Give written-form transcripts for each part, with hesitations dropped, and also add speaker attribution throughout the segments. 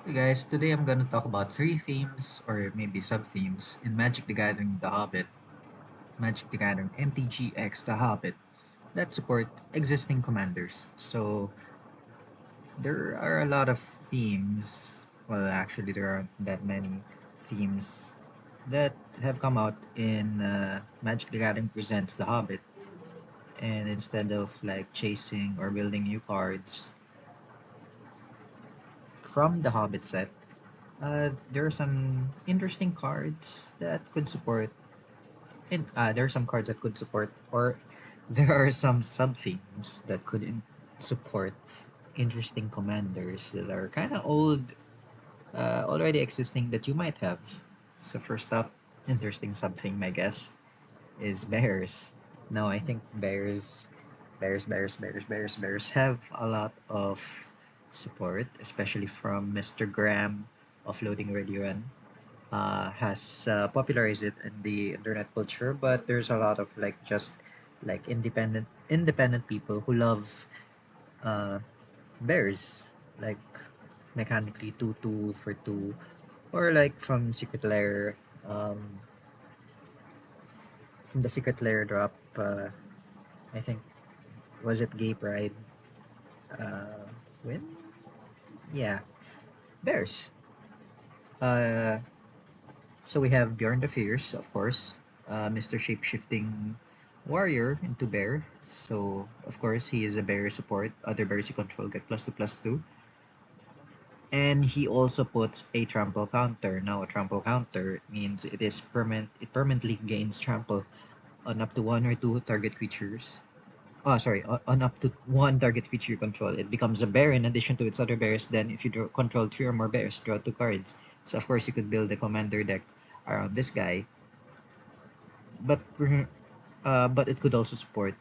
Speaker 1: Hey guys, today I'm gonna talk about three themes or maybe sub-themes in Magic the Gathering The Hobbit, Magic the Gathering MTGX The Hobbit that support existing commanders. So there are a lot of themes, well actually there aren't that many themes that have come out in Magic the Gathering Presents The Hobbit, and instead of like chasing or building new cards from the Hobbit set, there are some interesting cards that could support and there are some cards that could support, or there are some sub themes that could support interesting commanders that are kind of old, already existing that you might have. So first up, interesting sub theme I guess is bears. Now I think bears have a lot of support, especially from Mr. Graham of Loading Ready Run. Has popularized it in the internet culture, but there's a lot of like just like independent people who love uh, bears, like mechanically 2/2 for 2, or like um, from the secret lair drop. I think was it Gay Pride? Uh, win? Yeah, bears. Uh, so we have Bjorn the Fierce, of course, Mr. Shapeshifting Warrior into bear. So of course he is a bear support. Other bears you control get +2/+2. And he also puts a trample counter. Now a trample counter means it permanently gains trample on up to one or two target creatures. Oh, sorry, on up to one target creature you control. It becomes a bear in addition to its other bears. Then, if you control three or more bears, draw two cards. So, of course, you could build a commander deck around this guy, but but it could also support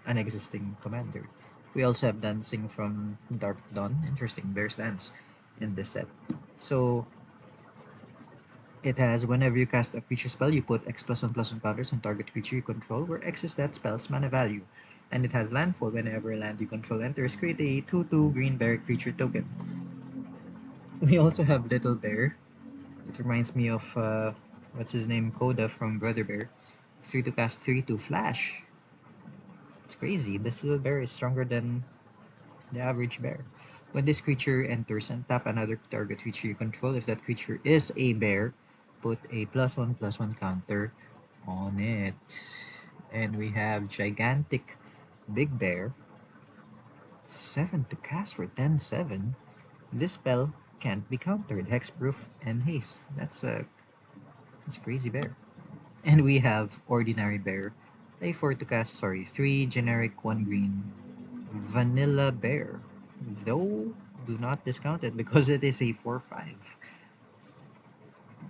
Speaker 1: an existing commander. We also have Dancing from Dark Dawn. Interesting, bear stance in this set. So, it has whenever you cast a creature spell, you put X+1/+1 counters on target creature you control, where X is that spell's mana value. And it has landfall whenever a land you control enters, create a 2/2 green bear creature token. We also have Little Bear. It reminds me of what's his name, Coda from Brother Bear. 3 to cast 3/2 flash. It's crazy. This little bear is stronger than the average bear. When this creature enters and tap another target creature you control, if that creature is a bear, put a +1/+1 counter on it. And we have Gigantic Big Bear, 7 to cast for 10/7. This spell can't be countered, hexproof and haste. That's a crazy bear. And we have Ordinary Bear, a 4 to cast, sorry, 3 generic 1 green Vanilla Bear. Though, do not discount it because it is a 4/5.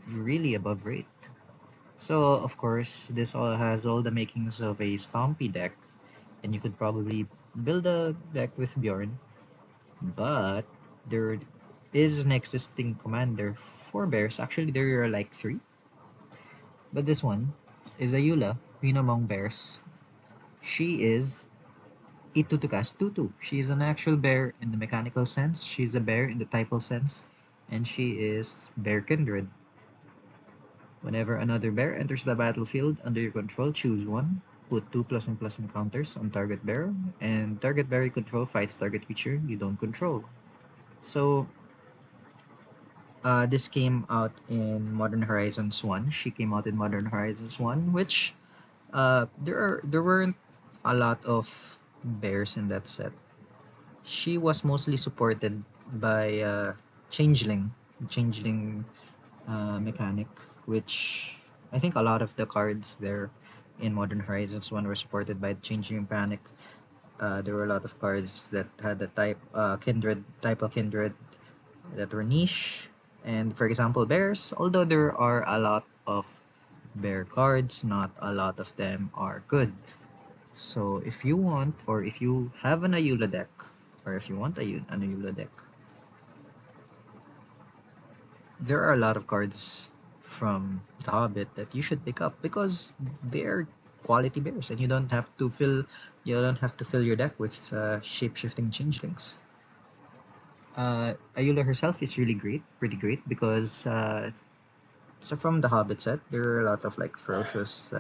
Speaker 1: Really above rate. So, of course, this all has all the makings of a Stompy deck, and you could probably build a deck with Bjorn, but there is an existing commander for bears. Actually, there are like three, but this one is Ayula, Queen Among Bears. She is a 2 to cast 2/2. She is an actual bear in the mechanical sense, she's a bear in the typal sense, and she is Bear Kindred. Whenever another bear enters the battlefield under your control, choose one. Put two +1/+1 counters on target bear, and target bear you control fights target creature you don't control. So, this came out in Modern Horizons 1. She came out in Modern Horizons 1, which there weren't a lot of bears in that set. She was mostly supported by Changeling mechanic, which I think a lot of the cards there in Modern Horizons 1 were supported by Changing Panic. There were a lot of cards that had the type of kindred that were niche. And for example, bears, although there are a lot of bear cards, not a lot of them are good. So if you want, or if you have an Ayula deck, or if you want an Ayula deck, there are a lot of cards from The Hobbit that you should pick up because they're quality bears, and you don't have to fill your deck with shape shifting changelings. Ayula herself is really great, pretty great, because so from the Hobbit set, there are a lot of like ferocious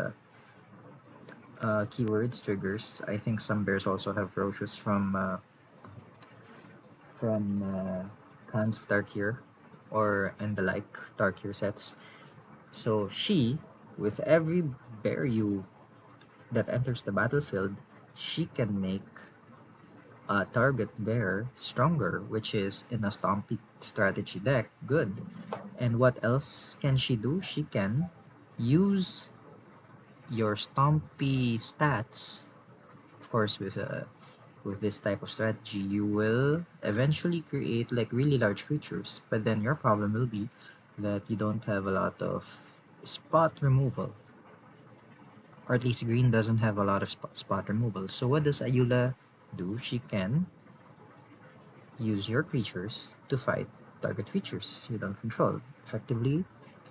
Speaker 1: keywords, triggers. I think some bears also have ferocious from Khans of Tarkir or and the like Tarkir sets. So she, with every bear you that enters the battlefield, she can make a target bear stronger, which is in a Stompy strategy deck. Good. And what else can she do? She can use your Stompy stats. Of course, with this type of strategy, you will eventually create like really large creatures. But then your problem will be that you don't have a lot of spot removal, or at least green doesn't have a lot of spot removal. So what does Ayula do? She can use your creatures to fight target creatures you don't control, effectively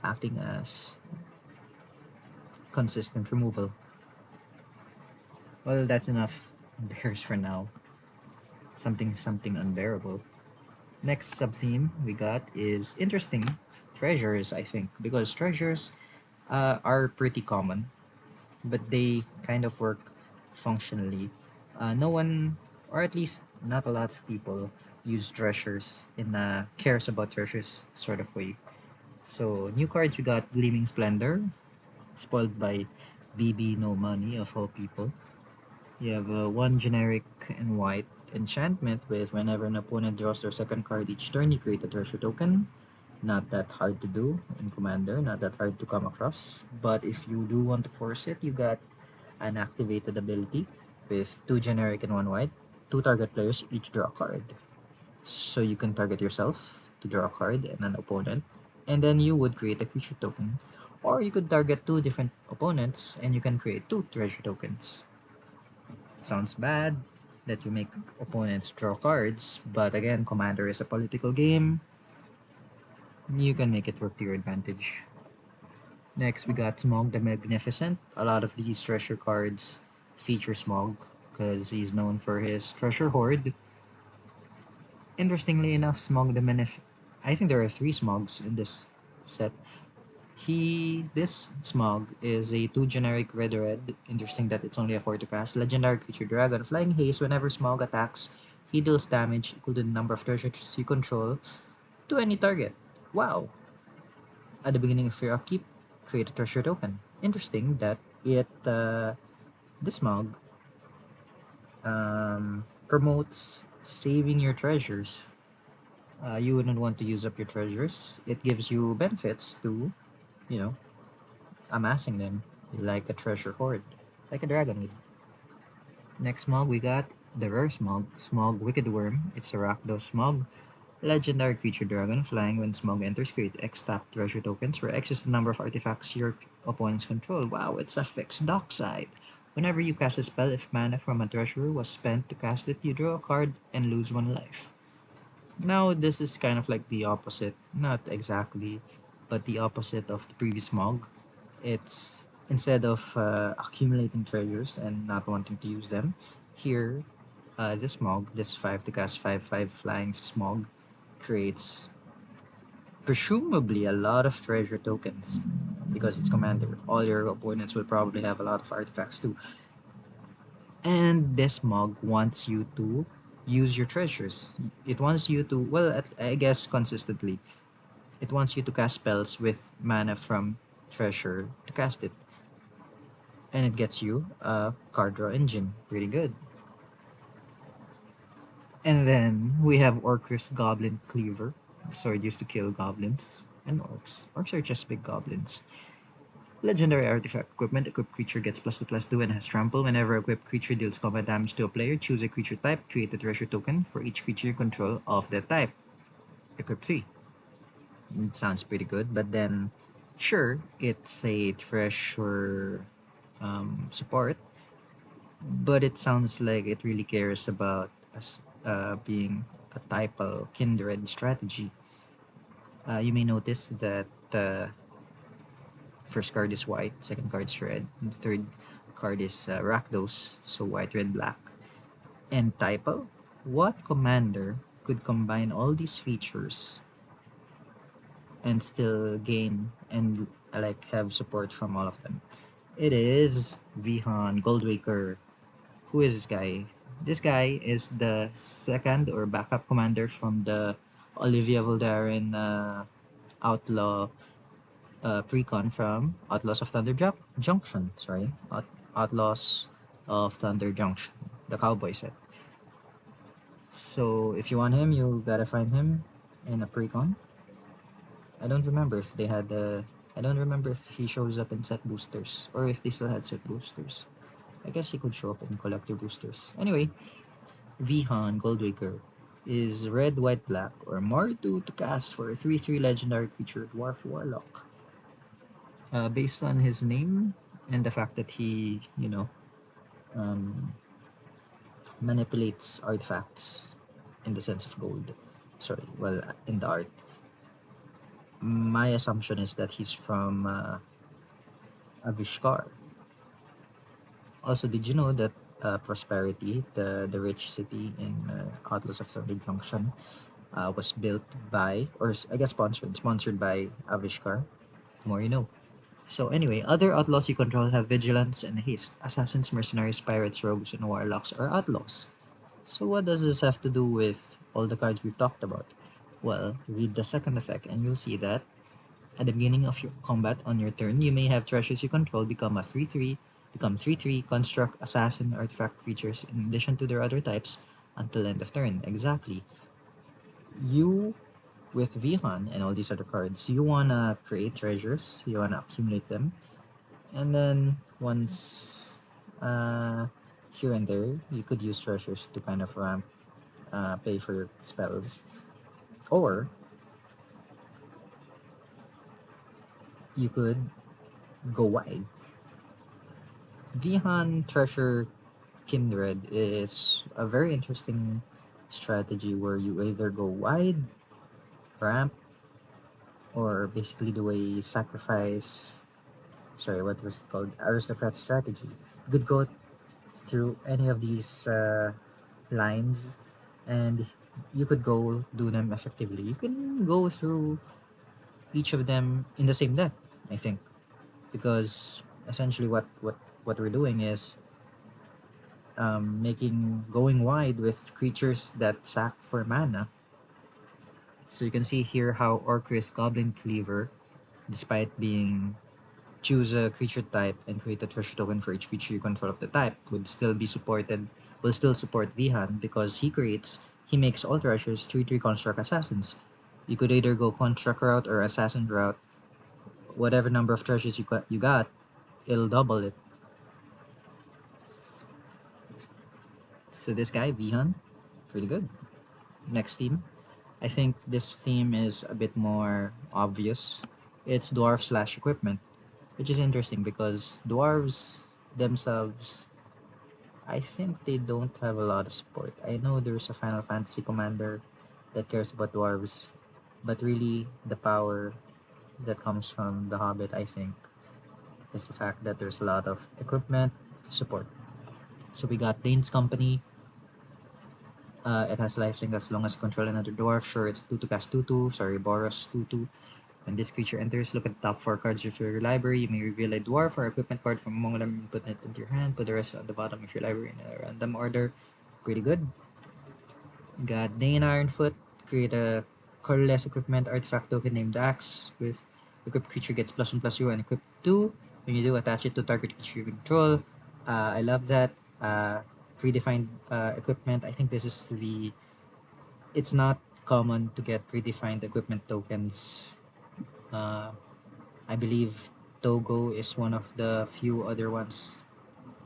Speaker 1: acting as consistent removal. Well, that's enough bears for now. Something unbearable. Next sub-theme we got is interesting treasures, I think, because treasures are pretty common, but they kind of work functionally. No one, or at least not a lot of people, use treasures in a cares about treasures sort of way. So new cards we got Gleaming Splendor, spoiled by BB No Money of all people. You have one generic and white enchantment with whenever an opponent draws their second card each turn, you create a treasure token. Not that hard to do in Commander, not that hard to come across. But if you do want to force it, you got an activated ability with two generic and one white. Two target players each draw a card. So you can target yourself to draw a card and an opponent, and then you would create a creature token. Or you could target two different opponents and you can create two treasure tokens. Sounds bad that you make opponents draw cards, but again, Commander is a political game. You can make it work to your advantage. Next, we got Smog the Magnificent. A lot of these treasure cards feature Smog because he's known for his treasure hoard. Interestingly enough, Smog the Magnificent. I think there are three Smogs in this set. This Smog is a 2 generic red. Interesting that it's only a 4 to cast. Legendary creature Dragon. Flying Haze. Whenever Smog attacks, he deals damage equal to the number of treasures you control to any target. Wow. At the beginning of your upkeep, create a treasure token. Interesting that this Smog promotes saving your treasures. You wouldn't want to use up your treasures. It gives you benefits to, you know, amassing them like a treasure hoard, like a dragon would. Next Smog we got the rare Smog, Smog Wicked Worm. It's a Rakdos Smog. Legendary creature dragon flying. When Smog enters, create X tap treasure tokens, where X is the number of artifacts your opponents control. Wow, it's a fixed dockside. Whenever you cast a spell, if mana from a treasure was spent to cast it, you draw a card and lose one life. Now, this is kind of like the opposite. Not exactly, but the opposite of the previous Smog. It's instead of accumulating treasures and not wanting to use them, here, this Smog, this 5 to cast 5/5 flying Smog, creates presumably a lot of treasure tokens because it's commander. All your opponents will probably have a lot of artifacts too. And this Smog wants you to use your treasures. It wants you to, well, I guess consistently, it wants you to cast spells with mana from treasure to cast it. And it gets you a card draw engine. Pretty good. And then we have Orcus Goblin Cleaver. The sword used to kill goblins and orcs. Orcs are just big goblins. Legendary artifact equipment. Equipped creature gets +2/+2 and has trample. Whenever equipped creature deals combat damage to a player, choose a creature type, create a treasure token for each creature you control of that type. Equip 3. It sounds pretty good, but then, sure, it's a treasure support, but it sounds like it really cares about us being a typal kindred strategy. You may notice that first card is white, second card is red, and the third card is Rakdos, so white, red, black. And typal? What commander could combine all these features and still gain and like have support from all of them. It is Vihan Goldwaker. Who is this guy? This guy is the second or backup commander from the Olivia Voldaren outlaw precon from Outlaws of Junction. Sorry, Outlaws of Thunder Junction, the cowboy set. So if you want him, you gotta find him in a precon. I don't remember if they had I don't remember if he shows up in set boosters or if they still had set boosters. I guess he could show up in collector boosters. Anyway, Vihan Goldwaker is red, white, black, or Mardu to cast for a 3/3 legendary creature Dwarf Warlock. Based on his name and the fact that he, um, manipulates artifacts in the sense of gold. Sorry, well, in the art. My assumption is that he's from Avishkar. Also, did you know that Prosperity, the rich city in Outlaws of Thunder Junction, was built by, or I guess sponsored by Avishkar? The more you know. So anyway, other outlaws you control have vigilance and haste. Assassins, mercenaries, pirates, rogues, and warlocks are outlaws. So what does this have to do with all the cards we've talked about? Well, read the second effect and you'll see that at the beginning of your combat on your turn, you may have treasures you control become a 3/3, become 3/3, construct, assassin, artifact creatures in addition to their other types until end of turn. Exactly. You, with Vihan and all these other cards, you wanna create treasures, you wanna accumulate them, and then once here and there, you could use treasures to kind of ramp, pay for your spells, or you could go wide. Vihan Treasure Kindred is a very interesting strategy where you either go wide, ramp, or basically do a sacrifice. Sorry, what was it called? Aristocrat strategy. You could go through any of these lines and you could go do them effectively. You can go through each of them in the same deck, I think, because essentially what we're doing is making going wide with creatures that sack for mana. So you can see here how Orcris Goblin Cleaver, despite being choose a creature type and create a treasure token for each creature you control of the type, will still support Vihan because he makes all treasures 3/3 construct assassins. You could either go construct route or assassin route. Whatever number of treasures you got, it'll double it. So this guy, Vihan, pretty good. Next team. I think this theme is a bit more obvious. It's dwarf slash equipment, which is interesting because dwarves themselves, I think they don't have a lot of support. I know there's a Final Fantasy commander that cares about dwarves, but really the power that comes from the hobbit, I think, is the fact that there's a lot of equipment support. So we got Dane's Company. It has lifelink as long as you control another dwarf. Sure, it's 2 to cast 2/2. Sorry, Boros 2/2. When this creature enters, look at the top 4 cards of your library. You may reveal a dwarf or equipment card from among them and put it into your hand. Put the rest at the bottom of your library in a random order. Pretty good. Got Dane Ironfoot. Create a colorless equipment artifact token named Axe. With equipped creature gets +1/+0 and equip 2. When you do, attach it to target creature you control. I love that. Predefined equipment. I think this is it's not common to get predefined equipment tokens. I believe Togo is one of the few other ones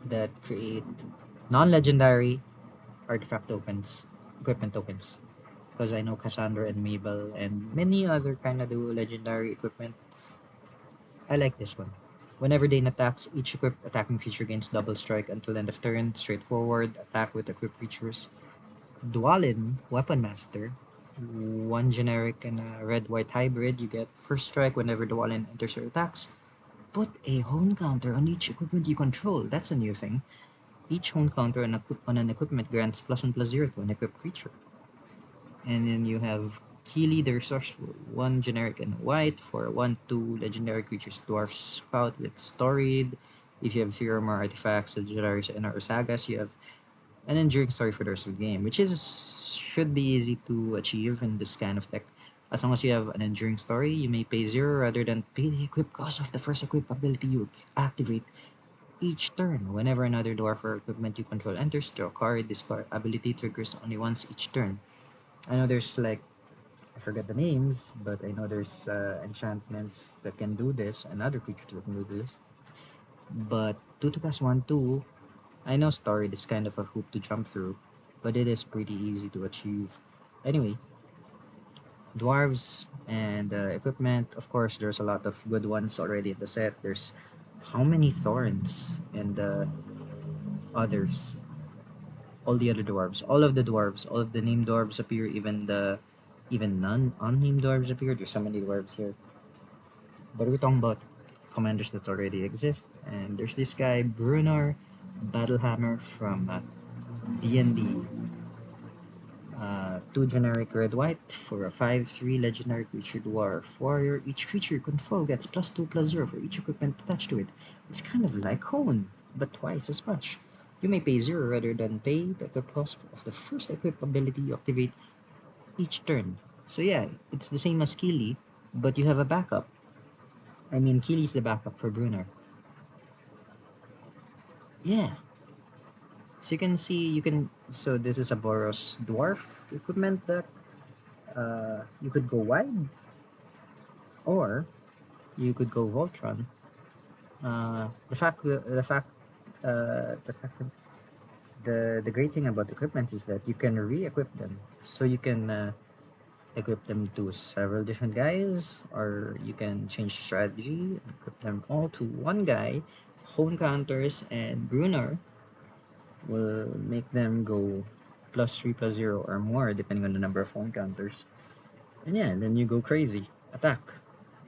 Speaker 1: that create non-legendary artifact tokens, equipment tokens. Because I know Cassandra and Mabel and many other kind of do legendary equipment. I like this one. Whenever Dane attacks, each equipped attacking creature gains double strike until end of turn. Straightforward, attack with equipped creatures. Dwalin, Weapon Master. One generic and a red-white hybrid. You get first strike whenever Dwalin enters or attacks. Put a hone counter on each equipment you control. That's a new thing. Each hone counter on an equipment grants +1/+0 to an equipped creature. And then you have Keely, the resourceful, one generic and white for 1/2 legendary creatures, dwarf spout with storied. If you have zero or more artifacts, legendaries, and or sagas, you have an enduring story for the rest of the game, which is should be easy to achieve in this kind of deck. As long as you have an enduring story, you may pay zero rather than pay the equip cost of the first equip ability you activate each turn. Whenever another dwarf or equipment you control enters, draw a card. This card ability triggers only once each turn. I know there's like, I forget the names, but I know there's enchantments that can do this and other creatures that can do this. But 2 to cast 1/2, I know story is kind of a hoop to jump through, but it is pretty easy to achieve. Anyway, dwarves and equipment, of course, there's a lot of good ones already in the set. There's how many thorns and others? All the other dwarves, all of the dwarves, all of the named dwarves appear, even none unnamed dwarves appear. There's so many dwarves here. But we're talking about commanders that already exist. And there's this guy, Brunar Battlehammer from D&D. 2 generic red white for a 5/3 legendary creature dwarf warrior. Each creature you control gets +2/+0 for each equipment attached to it. It's kind of like Hone, but twice as much. You may pay 0 rather than pay the equip cost of the first equip ability you activate each turn. So yeah, it's the same as Keely, but you have a backup. I mean, Keely's the backup for Brunar. Yeah. So you can see, so this is a Boros dwarf equipment that you could go wide, or you could go Voltron. The fact the great thing about equipment is that you can re-equip them, so you can equip them to several different guys, or you can change the strategy and equip them all to one guy. Hone counters and Brunar will make them go +3/+0 or more depending on the number of home counters. And yeah, then you go crazy. Attack.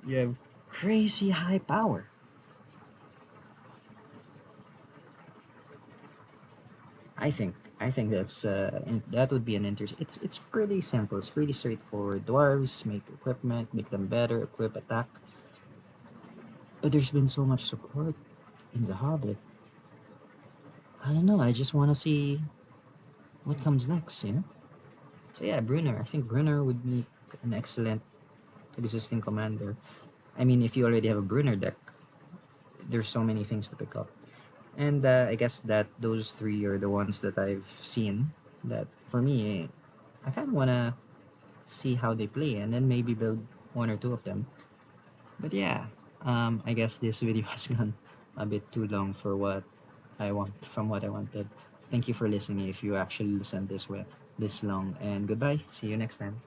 Speaker 1: You have crazy high power. I think that would be an interest. It's pretty simple. It's pretty straightforward. Dwarves make equipment, make them better, equip, attack. But there's been so much support in the Hobbit. I don't know. I just want to see what comes next. So yeah, Brunner. I think Brunner would be an excellent existing commander. I mean, if you already have a Brunner deck, there's so many things to pick up. And I guess that those three are the ones that I've seen that for me, I kind of want to see how they play and then maybe build one or two of them. But yeah, I guess this video has gone a bit too long for what I want, from what I wanted. Thank you for listening if you actually listened this way this long, and goodbye. See you next time.